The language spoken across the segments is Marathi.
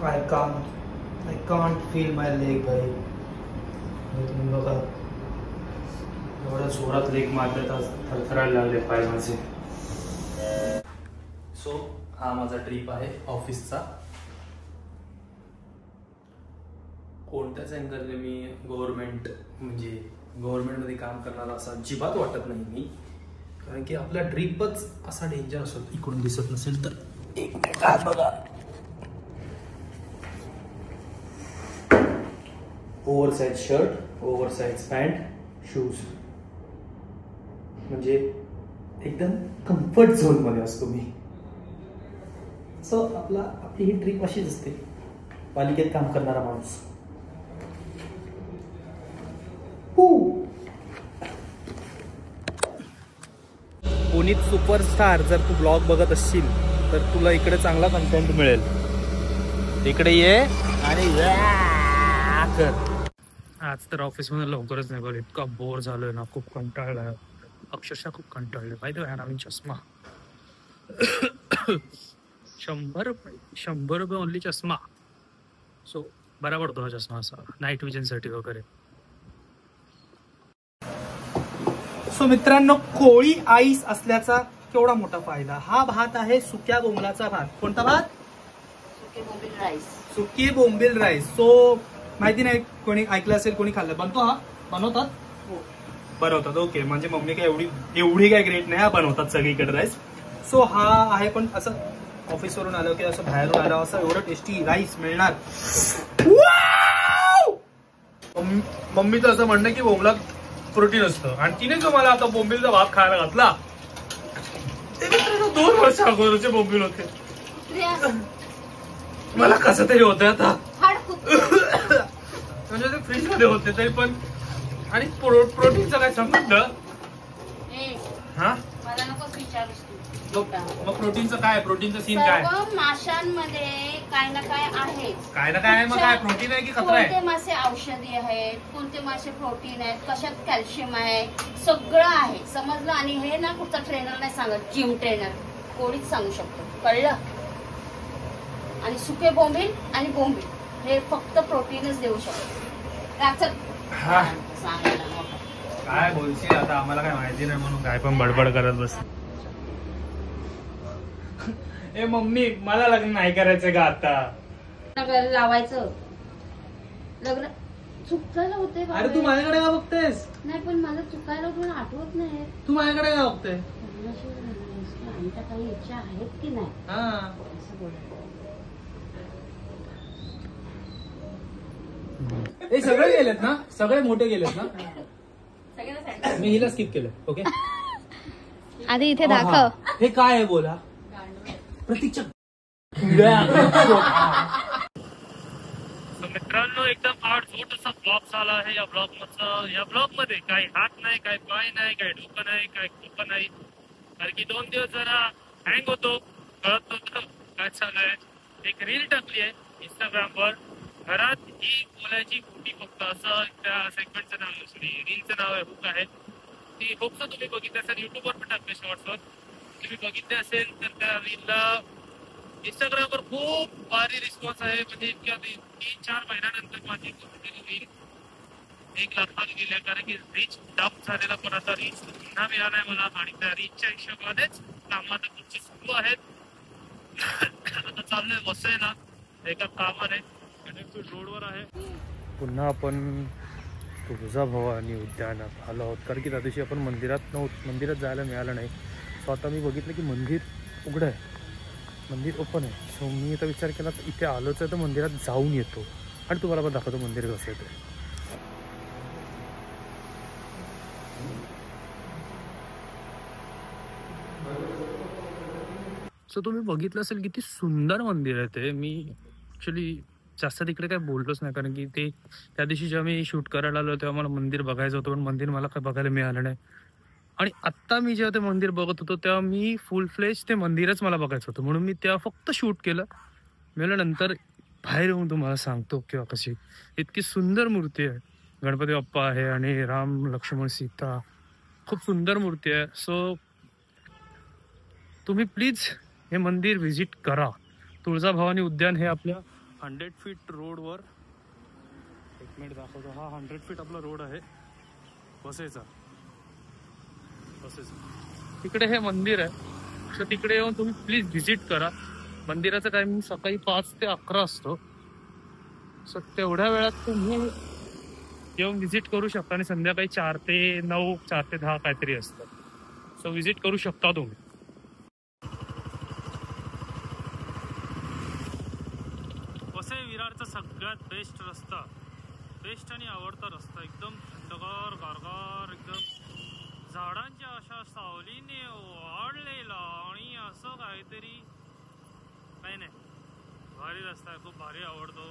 I can't feel my leg भाई. तुम्ही बघा एवढ्या जोरात लेग मारले तर थरथरायला लागले पाय माझे. सो हा माझा ट्रिप आहे ऑफिसचा. कोणत्याच अँगलने मी गव्हर्नमेंटमध्ये काम करणारा असा अजिबात वाटत नाही मी, कारण की आपला ट्रिपच असा डेंजर असतो. इकडून दिसत नसेल तर एक मिनिट हात बघा. Oversize shirt, oversize pant, shoes, म्हणजे एकदम कम्फर्ट झोन मध्ये असतो मी. सो आपली ही ट्रिप अशीच असते, पालिकेत काम करणारा माणूस. पुनीत सुपरस्टार, जर तू ब्लॉग बघत असशील तर तुला इकडे चांगला कंटेंट मिळेल. इकडे ये आणि आज तर ऑफिसमध्ये लवकरच नाही बरं. इतका बोर झालोय ना, खूप कंटाळलाय, अक्षरशः खूप कंटाळले. माहिती आहे नवीन चष्मा 100 रुपये ओनली चष्मा. सो बरा पडतो हा चष्मा असा नाईट विजनसाठी वगैरे. सो मित्रांनो, कोळी आईस असल्याचा केवढा मोठा फायदा. हा भात आहे सुक्या बोंबलाचा भात. कोणता भात? सुकी बोंबील राईस. सो माहिती नाही कोणी ऐकलं असेल, कोणी खाल्लं. बनवतात बनवतात. ओके, म्हणजे मम्मी काय एवढी काय ग्रेट नाही, हा बनवतात सगळीकडे राईस. सो हा आहे, पण असं ऑफिसवरून आलो की असं बाहेरून आलो असं एवढं टेस्टी राईस मिळणार. मम्मीचं असं म्हणणं की बोंबलात प्रोटीन असतं, आणि तिने जो मला आता बोंबीलचा भात खायला घातला ते 2 वर्ष अगोदरचे बोंबील होते. मला कसं तरी होतं आता, म्हणजे ते फ्रीज मध्ये होते तरी पण. आणि प्रोटीनचं काय संबंध? हा मला नको विचारूस तू. मग प्रोटीनचं काय? प्रोटीनचं सीन काय? माशांमध्ये काय ना काय आहे. काय ना काय आहे? मग काय प्रोटीन आहे की खतरा आहे? कोणते मासे औषधी आहेत, कोणते मासे प्रोटीन आहेत, कशात कॅल्शियम आहे, सगळं आहे, समजलं. आणि हे ना कुठचा ट्रेनर नाही सांगत, जिम ट्रेनर कोणीच सांगू शकतो, कळलं. आणि सुके बोंबील आणि बोंबील हे फक्त प्रोटीनच देऊ शकतो. काय बोलशील आता, आम्हाला काय माहिती नाही म्हणून काय पण बडबड करत बस. ए मम्मी, मला लग्न नाही करायचं का आता? लावायचं लग्न चुकायला होते. अरे तू माझ्याकडे का बघतेस? नाही, पण मला चुकायला पण आठवत नाही. तू माझ्याकडे का बघते? आमच्या काही इच्छा आहेत की नाही असं बोलायचं. हे सगळे गेलेत ना, सगळे मोठे गेलेत ना. मी हिला स्किप केलं. ओके, आधी इथे दाखव. हे काय आहे बोला प्रतीक्षा. मित्रांनो, एकदम आठवट असा ब्लॉग झाला आहे. या ब्लॉग मध्ये काही हात नाही, काही पाय नाही, काही डोकं नाही, काही खोकं नाही. कारण की 2 दिवस जरा हँग होतो, कळत नव्हतं काय चालू. एक रील टाकली आहे इंस्टाग्रामवर, घरात ही बोलायची खोटी फक्त, असं त्या सेगमेंटचं नाव आहे. सॉरी, रीलचं नाव आहे, हुक आहे ती. हुकचं तुम्ही बघितलं असेल, युट्यूबवर पण टाकले शॉर्ट्सवर. तुम्ही बघितले असेल तर त्या रीलला इंस्टाग्रामवर खूप भारी रिस्पॉन्स आहे. म्हणजे इतक्या 3-4 महिन्यानंतर माझी रील 1 लाखावर गेल्या. कारण की रीच डंप झालेला, पण आता रीच पुन्हा मिळालाय मला. आणि त्या रीचच्या हिशोबानेच कामं आता पुढची सुरू आहेत. आता चाललंय बस आहे ना एका कामाने रोडवर आहे. पुन्हा आपण तुळजाभवानी उद्यानात आलो आहोत, कारण की त्या दिवशी आपण मंदिरात जायला मिळालं नाही. सो आता मी बघितलं की मंदिर उघडं आहे, मंदिर ओपन आहे. सो मी आता विचार केला तर इथे आलोच आहे तर मंदिरात जाऊन येतो आणि तुम्हाला पण दाखवतो मंदिर कसं आहे ते. सो तुम्ही बघितलं असेल किती सुंदर मंदिर आहे ते. मी ॲक्च्युली जास्त तिकडे काय बोललोच नाही, कारण की ते त्या दिवशी जेव्हा मी शूट करायला आलो तेव्हा मला मंदिर बघायचं होतं, पण मंदिर मला काय बघायला मिळालं नाही. आणि आत्ता मी जेव्हा ते मंदिर बघत होतो तेव्हा मी फुल फ्लेज ते मंदिरच मला बघायचं होतं, म्हणून मी तेव्हा फक्त शूट केलं. मला नंतर बाहेर येऊन तुम्हाला सांगतो किंवा कशी इतकी सुंदर मूर्ती आहे. गणपती बाप्पा आहे आणि राम लक्ष्मण सीता, खूप सुंदर मूर्ती आहे. सो तुम्ही प्लीज हे मंदिर व्हिजिट करा. तुळजाभवानी उद्यान हे आपल्या 100 फीट रोडवर, एक मिनिट दाखवतो, हा 100 फीट आपला रोड आहे वसईचा. तिकडे हे मंदिर आहे, तर तिकडे येऊन तुम्ही प्लीज व्हिजिट करा. मंदिराचा टायमिंग सकाळी 5 ते 11 असतो. सो तेवढ्या वेळात तुम्ही येऊन व्हिजिट करू शकता आणि संध्याकाळी 4 ते 9, 4 ते 10 काहीतरी असतं. सो व्हिजिट करू शकता तुम्ही. वसई विरारचा सगळ्यात बेस्ट रस्ता, बेस्ट आणि आवडता रस्ता. एकदम थंडगार गारगार, एकदम झाडांच्या अशा सावलीने वाढलेला आणि असं काहीतरी काही नाही. भारी रस्ता आहे, खूप भारी आवडतो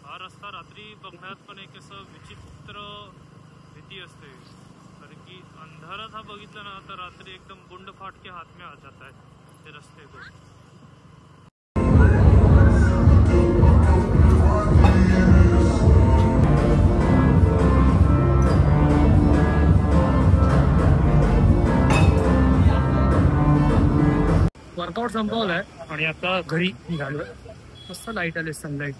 हा रस्ता. रात्री बघण्यात पण एक असं विचित्र भीती असते, कारण की अंधारात हा बघितला ना तर रात्री एकदम बुंड फाट के हात में आ जाता है ते रस्ते को. वर्कआउट संपवलाय आणि आता घरी निघालोय. मस्त लाईट आले, सनलाईट.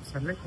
सनलाईट